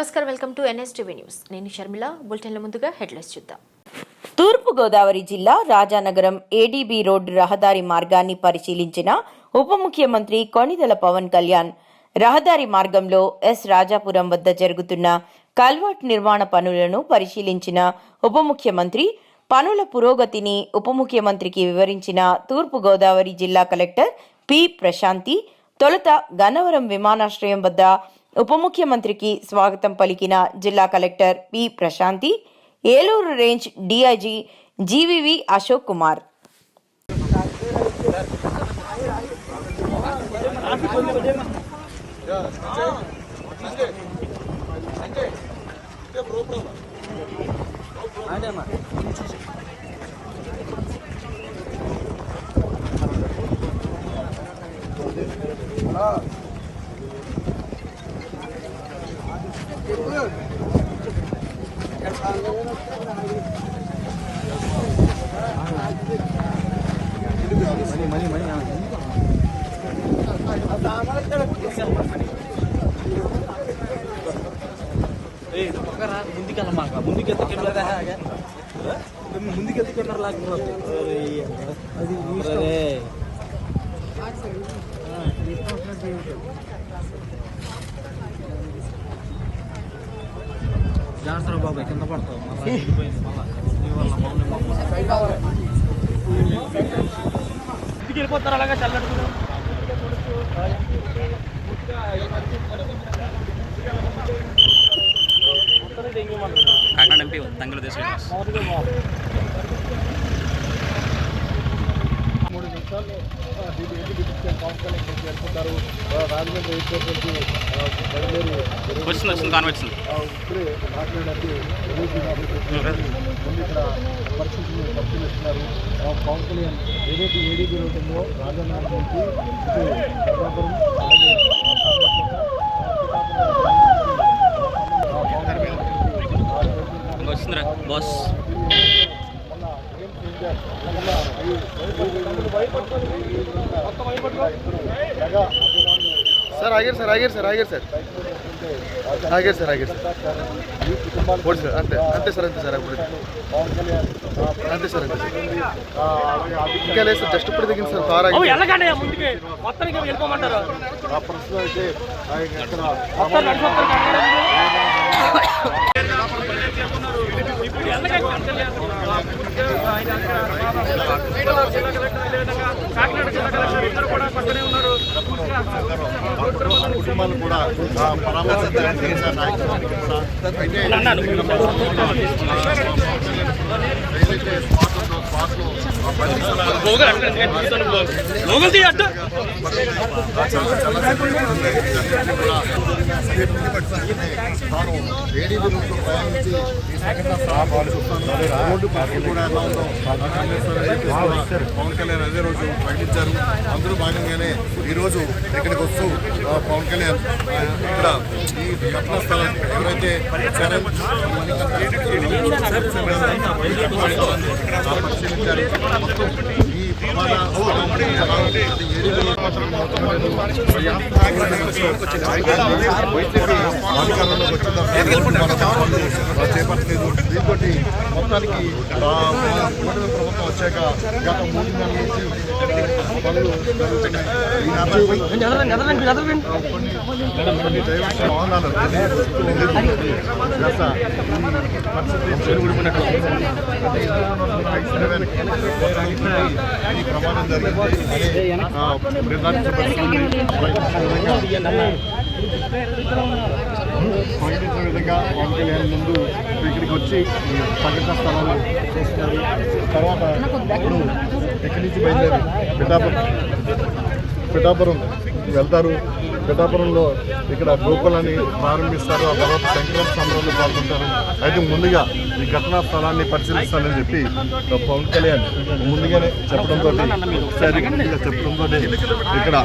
నమస్కారం, welcome to NSTV news. నేను షర్మిల. బులెటిన్ల ముందుగా హెడ్లైన్స్ చూద్దాం. తూర్పుగోదావరి జిల్లా రాజానగరం ADB రోడ్డు రహదారి మార్గాన్ని పరిశీలించిన ఉప ముఖ్యమంత్రి కొణిదెల పవన్ కళ్యాణ్ రహదారి మార్గంలో రాజాపురం వద్ద జరుగుతున్న కల్వర్ట్ నిర్మాణ పనులను పరిశీలించిన ఉప ముఖ్యమంత్రి పనుల పురోగతిని ఉప ముఖ్యమంత్రికి వివరించిన తూర్పుగోదావరి జిల్లా కలెక్టర్ పి. ప్రశాంతి తొలుత గన్నవరం విమానాశ్రయం వద్ద ఉప ముఖ్యమంత్రికి స్వాగతం పలికిన జిల్లా collector P. Prashanti Eluru range DIG GVV Ashok Kumar జాగ్రత్త బాబాయ్, కింద పడతావు. ఇంటికి వెళ్ళిపోతారు అలాగా చల్లడు. కాకినాడ MP తంగల దేశం 3 నిమిషాల్లో చేరుకుంటారు. రాజమండ్రి ఎయిర్పోర్ట్ నుంచి బయలుదేరి ఇప్పుడే మాట్లాడడానికి ముందు ఇక్కడ పరిస్థితిని పరిశీలిస్తున్నారు. పవన్ కళ్యాణ్ ఏదైతే ADB రోడ్డు ఉందో రాజమండ్రి నుంచి ఇటు ప్రతాపురం అలాగే వస్తుందిరా బాస్. సార్ ఆగారు సార్ ఆగారు సార్ ఆగారు సార్ ఆగారు సార్ ఆగారు సార్ అంతే అంతే సార్ అంతే సార్ అప్పుడు అంతే సార్ అంతే సార్ ఇంకా లేదు సార్. జస్ట్ ఇప్పుడు దిగింది సార్. కార్ ప్రస్తుతం అయితే కుటుంబాలు కూడా పరామర్శించారు. ADB రోడ్డు ప్రయాణించి రోడ్డు పరిస్థితి కూడా ఎలా ఉందో పవన్ కళ్యాణ్ అదే రోజు ప్రకటించారు. అందరూ భాగంగానే ఈరోజు ఇక్కడికి వస్తూ పవన్ కళ్యాణ్ ఇక్కడ ఈ ఘటనా స్థలం ఎవరైతే పరిశీలించారు. మొత్తం ఈ ప్రమాద చేపట్టలేదు. దీంతో మొత్తానికి ప్రభుత్వం వచ్చాక గత 3 నెలల నుంచి పనులు జరుగుతున్నాయి. కొన్ని దైవక్ష వాహనాలు చెరువుడిపోయినట్టు ఈ ప్రమాదం జరిగింది. స్పందించే విధంగా పవన్ కళ్యాణ్ ముందు ఇక్కడికి వచ్చి సంఘటన స్థలాలు చూస్తున్నారు. తర్వాత ఇప్పుడు ఇక్కడి నుంచి బయలుదేరి పిఠాపురం వెళ్తారు. పిఠాపురంలో ఇక్కడ గోకులాన్ని ప్రారంభిస్తారు. ఆ తర్వాత సంక్రాంతి సంబరాల్లో పాల్గొంటారు. అయితే ముందుగా ఈ ఘటనా స్థలాన్ని పరిశీలిస్తానని చెప్పి పవన్ కళ్యాణ్ ముందుగానే చెప్పడంతో ఇక్కడ